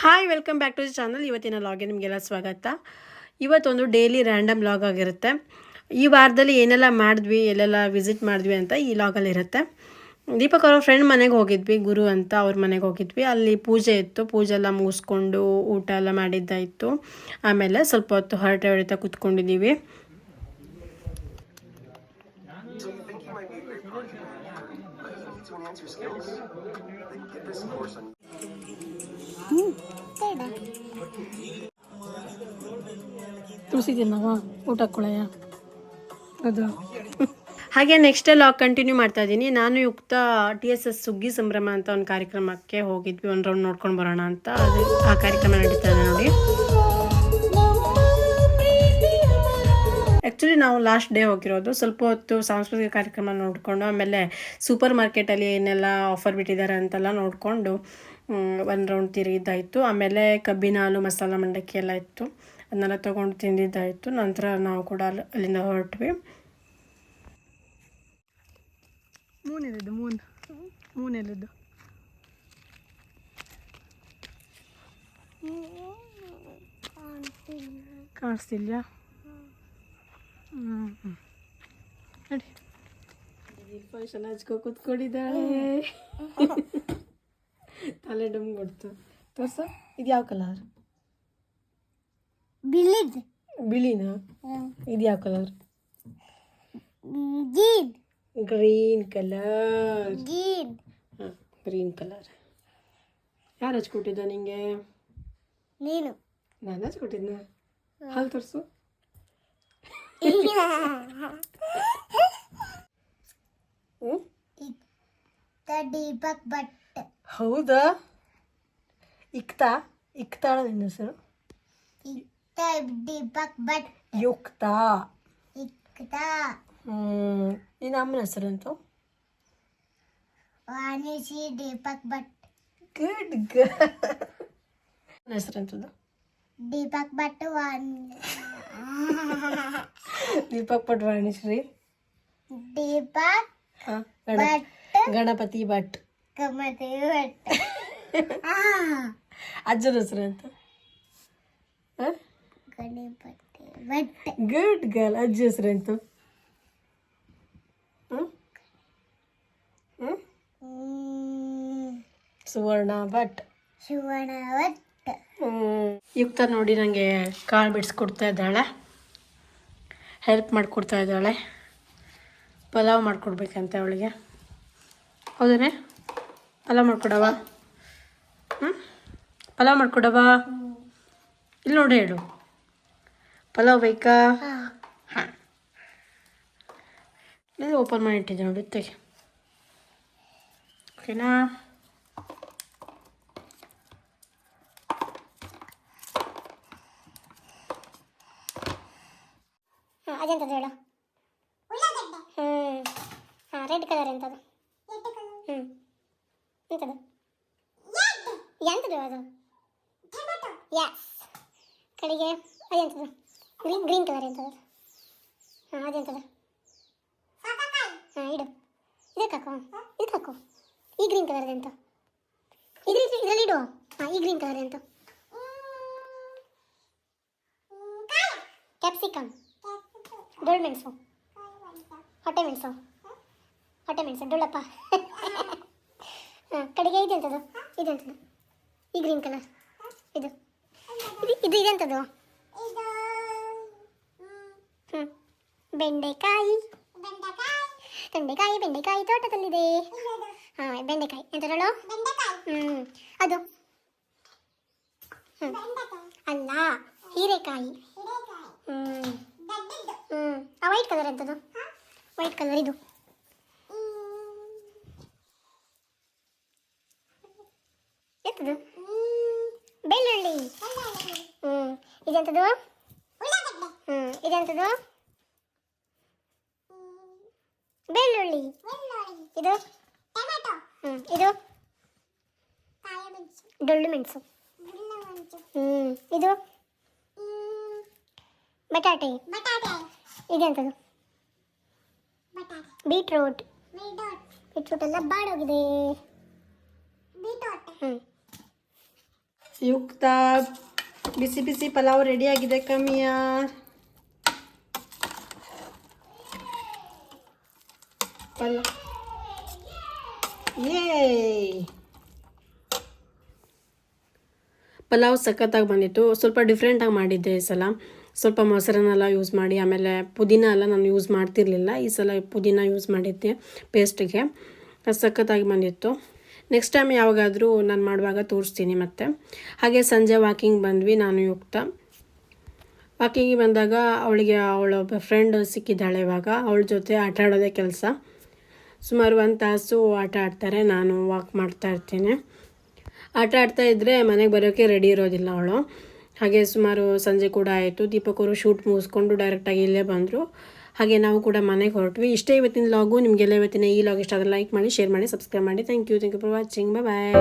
Hi welcome back to the channel. ಇವತ್ತಿನ ಲಾಗ್ಗೆ ನಿಮಗೆಲ್ಲ ಸ್ವಾಗತ. ಇವತ್ತೊಂದು ಡೈಲಿ ರ್ಯಾಂಡಮ್ ಲಾಗ್ ಆಗಿರುತ್ತೆ. ಈ ವಾರದಲ್ಲಿ ಏನೆಲ್ಲ ಮಾಡಿದ್ವಿ, ಎಲ್ಲೆಲ್ಲ ವಿಸಿಟ್ ಮಾಡಿದ್ವಿ ಅಂತ ಈ ಲಾಗಲ್ಲಿ ಇರುತ್ತೆ. ದೀಪಕ್ ಅವ್ರ ಫ್ರೆಂಡ್ ಮನೆಗೆ ಹೋಗಿದ್ವಿ, ಗುರು ಅಂತ ಅವ್ರ ಮನೆಗೆ ಹೋಗಿದ್ವಿ. ಅಲ್ಲಿ ಪೂಜೆ ಇತ್ತು, ಪೂಜೆ ಎಲ್ಲ ಮುಗಿಸ್ಕೊಂಡು ಊಟ ಎಲ್ಲ ಮಾಡಿದ್ದಾಯಿತು. ಆಮೇಲೆ ಸ್ವಲ್ಪ ಹೊತ್ತು ಹರಟೆ ಹೊಡಿತಾ ಕೂತ್ಕೊಂಡಿದ್ದೀವಿ. ತುಳಸಿ ತಿನ್ನವ ಊಟ ಕೊಳೆಯ ಅದು ಹಾಗೆ ನೆಕ್ಸ್ಟ್ ಲಾಗ್ ಕಂಟಿನ್ಯೂ ಮಾಡ್ತಾ ಇದ್ದೀನಿ. ನಾನು ಯುಕ್ತ TSS ಸುಗ್ಗಿ ಸಂಭ್ರಮ ಅಂತ ಒಂದು ಕಾರ್ಯಕ್ರಮಕ್ಕೆ ಹೋಗಿದ್ವಿ, ಒಂದು ರೌಂಡ್ ನೋಡ್ಕೊಂಡು ಬರೋಣ ಅಂತ. ಅದು ಆ ಕಾರ್ಯಕ್ರಮ ನಡೀತಾ ಇದೆ ನೋಡಿ. ಆ್ಯಕ್ಚುಲಿ ನಾವು ಲಾಸ್ಟ್ ಡೇ ಹೋಗಿರೋದು. ಸ್ವಲ್ಪ ಹೊತ್ತು ಸಾಂಸ್ಕೃತಿಕ ಕಾರ್ಯಕ್ರಮ ನೋಡಿಕೊಂಡು ಆಮೇಲೆ ಸೂಪರ್ ಮಾರ್ಕೆಟಲ್ಲಿ ಏನೆಲ್ಲ ಆಫರ್ ಬಿಟ್ಟಿದ್ದಾರೆ ಅಂತೆಲ್ಲ ನೋಡಿಕೊಂಡು ಒಂದು ರೌಂಡ್ ತಿರುಗಿದ್ದಾಯಿತು. ಆಮೇಲೆ ಕಬ್ಬಿನ ಹಾಲು, ಮಸಾಲ ಮಂಡಕ್ಕಿ ಎಲ್ಲ ಇತ್ತು, ಅದನ್ನೆಲ್ಲ ತೊಗೊಂಡು ತಿಂದಿದ್ದಾಯಿತು. ನಂತರ ನಾವು ಕೂಡ ಅಲ್ಲಿಂದ ಹೊರಟ್ವಿ. ಮೂನ್ ಎಲ್ಲಿದ್ದು? ಮೂನ್ ಎಲ್ಲಿದ್ದು? ಕಾಣಿಸ್ತಿಲ್ಲ. ನೋಡಿ, ಫಂಕ್ಷನ್ ಹಚ್ಕೊ ಕೂತ್ಕೊಂಡಿದ್ದಾಳೆ. ತಲೆ ಡಮ್ ಕೊಡ್ತು. ತೋರ್ಸ, ಇದು ಯಾವ ಕಲರ್? ಬಿಳಿನಾ? ಇದು ಯಾವ ಕಲರ್? Green colour. ಹಾಂ, ಗ್ರೀನ್ ಕಲರ್. ಯಾರು ಹಚ್ಕೊಟ್ಟಿದ್ದ ನಿಂಗೆ? ನೀನು. ನಾನು ಹಚ್ಕೊಟ್ಟಿದ್ನ? ಹಾಲು ತೋರಿಸು. ದೀಪಕ್ ಭಟ್. ಹೌದಾ? ಇಕ್ತಾಳ ನಿನ್ನ ಹೆಸರು? ದೀಪಕ್ ಭಟ್. ಯುಕ್ತ. ಇಕ್ತಾ. ನಿನ್ನ ಅಮ್ಮನ ಹೆಸರು ಅಂತೂ? ವಾಣಿಶ್ರೀ ದೀಪಕ್ ಭಟ್. Good girl. ನನ್ನ ಹೆಸರು ಅಂತದ್ದು? ದೀಪಕ್ ಭಟ್. ದೀಪಕ್ ಭಟ್, ವಾಣಿಶ್ರೀ. ದೀಪಕ್ ಭಟ್. ಗಣಪತಿ ಭಟ್. ಗಣಪತಿ ಭಟ್. ಅಜ್ಜನ ಹೆಸರು ಅಂತ? ಗಣಪತಿ ಭಟ್. Good girl. ಅಜ್ಜ ಹೆಸರು ಅಂತೂ? ಸುವರ್ಣ ಭಟ್. ಸುವರ್ಣ ಭಟ್. ಯುಕ್ತ ನೋಡಿ ನನಗೆ ಕಾಳು ಬಿಡಿಸ್ಕೊಡ್ತಾ ಇದ್ದಾಳೆ, ಹೆಲ್ಪ್ ಮಾಡಿಕೊಡ್ತಾ ಇದ್ದಾಳೆ. ಪಲಾವ್ ಮಾಡಿಕೊಡ್ಬೇಕಂತೆ ಅವಳಿಗೆ. ಹೌದೇ? ಪಲಾವ್ ಮಾಡಿಕೊಡವ? ಪಲಾವ್ ಮಾಡಿಕೊಡವ? ಇಲ್ಲಿ ನೋಡಿ, ಹೇಳು. ಪಲಾವ್ ಬೇಕಾ? ಹಾಂ, ಇದು ಓಪನ್ ಮಾಡಿ ಇಟ್ಟಿದ್ದೆ ನೋಡಿ, ತೆಗೆ. ಓಕೆನಾ? ಅದೆಂತದ್ದು ಹೇಳು? ಹಾಂ, ರೆಡ್ ಕಲರ್ ಎಂತದು? ಎಂತದು? ಎಂತದು ಅದು? ಯಸ್. ಕಡೆಗೆ ಅದೆಂತದು? ಗ್ರೀನ್ ಕಲರ್ ಎಂತದು? ಹಾಂ, ಅದೆಂತದು? ಹಾಂ, ಇಡು. ಇದಕ್ಕೆ ಹಾಕು, ಇದಕ್ಕೆ ಹಾಕು. ಈ ಗ್ರೀನ್ ಕಲರ್ ಎಂತ? ಇದರಲ್ಲಿ ಇಡು. ಹಾಂ, ಈ ಗ್ರೀನ್ ಕಲರ್ ಎಂತ? ಕ್ಯಾಪ್ಸಿಕಮ್. ಡೊಳ್ಳು ಮೆಣಸು. ಹೊಟ್ಟೆ ಮೆಣಸು ಡೊಳ್ಳಪ್ಪ. ಹಾಂ, ಕಡೆಗೆ ಇದೆಂಥದ್ದು? ಈ ಗ್ರೀನ್ ಕಲರ್ ಇದು ಇದೆಂಥದ್ದು? ಬೆಂಡೆಕಾಯಿ ತೋಟದಲ್ಲಿದೆ. ಹಾಂ, ಬೆಂಡೆಕಾಯಿ ಎಂಥದಳು? ಅದು ಅಲ್ಲ, ಹೀರೆಕಾಯಿ. ಆ ವೈಟ್ ಕಲರ್ ಎಂಥದ್ದು? ವೈಟ್ ಕಲರ್ ಇದು. ಎಂಥದ್ದು? ಬೆಳ್ಳುಳ್ಳಿ. ಇದೆಂಥದ್ದು? ಇದೆಂಥದ್ದು? ಬೆಳ್ಳುಳ್ಳಿ. ಇದು ಇದು ಡೊಳ್ಳು ಮೆಣಸು. ಇದು ಬಟಾಟೆ. ಇದೆಂಥದ್ದು? ಬೀಟ್ರೂಟ್ ಎಲ್ಲ ಬಾಡೋಗಿದೆ. ಯುಕ್ತ ಬಿಸಿ ಬಿಸಿ ಪಲಾವ್ ರೆಡಿ ಆಗಿದೆ ಕಮ್ಮಿಯಾ. ಪಲಾವ್ ಸಖತ್ತಾಗಿ ಬಂದಿತ್ತು. ಸ್ವಲ್ಪ ಡಿಫ್ರೆಂಟಾಗಿ ಮಾಡಿದ್ದೆ ಈ ಸಲ. ಸ್ವಲ್ಪ ಮೊಸರನ್ನೆಲ್ಲ ಯೂಸ್ ಮಾಡಿ, ಆಮೇಲೆ ಪುದೀನ ಎಲ್ಲ ನಾನು ಯೂಸ್ ಮಾಡ್ತಿರ್ಲಿಲ್ಲ. ಈ ಸಲ ಪುದೀನ ಯೂಸ್ ಮಾಡಿದ್ದೆ ಪೇಸ್ಟಿಗೆ. ಅದು ಸಖತ್ತಾಗಿ ಬಂದಿತ್ತು. ನೆಕ್ಸ್ಟ್ ಟೈಮ್ ಯಾವಾಗಾದರೂ ನಾನು ಮಾಡುವಾಗ ತೋರಿಸ್ತೀನಿ ಮತ್ತೆ. ಹಾಗೆ ಸಂಜೆ ವಾಕಿಂಗ್ ಬಂದ್ವಿ ನಾನು ಯುಕ್ತ. ವಾಕಿಂಗಿಗೆ ಬಂದಾಗ ಅವಳೊಬ್ಬ ಫ್ರೆಂಡ್ ಸಿಕ್ಕಿದ್ದಾಳೆ. ಇವಾಗ ಅವಳ ಜೊತೆ ಆಟ ಆಡೋದೇ ಕೆಲಸ. ಸುಮಾರು 1 ತಾಸು ಆಟ ಆಡ್ತಾರೆ, ನಾನು ವಾಕ್ ಮಾಡ್ತಾ ಇರ್ತೀನಿ. ಆಟ ಆಡ್ತಾ ಇದ್ದರೆ ಮನೆಗೆ ಬರೋಕ್ಕೆ ರೆಡಿ ಇರೋದಿಲ್ಲ ಅವಳು. ಹಾಗೆ ಸುಮಾರು ಸಂಜೆ ಕೂಡ ಆಯಿತು. ದೀಪಕ್ ಅವರು ಶೂಟ್ ಮುಗಿಸ್ಕೊಂಡು ಡೈರೆಕ್ಟಾಗಿ ಇಲ್ಲೇ ಬಂದರು. ಹಾಗೆ ನಾವು ಕೂಡ ಮನೆಗೆ ಹೊರಟ್ವಿ. ಇಷ್ಟೇ ಇವತ್ತಿನ ಲಾಗು. ನಿಮಗೆಲ್ಲ ಇವತ್ತಿನ ಈ ಲಾಗ್ ಇಷ್ಟ ಆದರೆ ಲೈಕ್ ಮಾಡಿ, ಶೇರ್ ಮಾಡಿ, ಸಬ್ಸ್ಕ್ರೈಬ್ ಮಾಡಿ. Thank you for watching. Bye.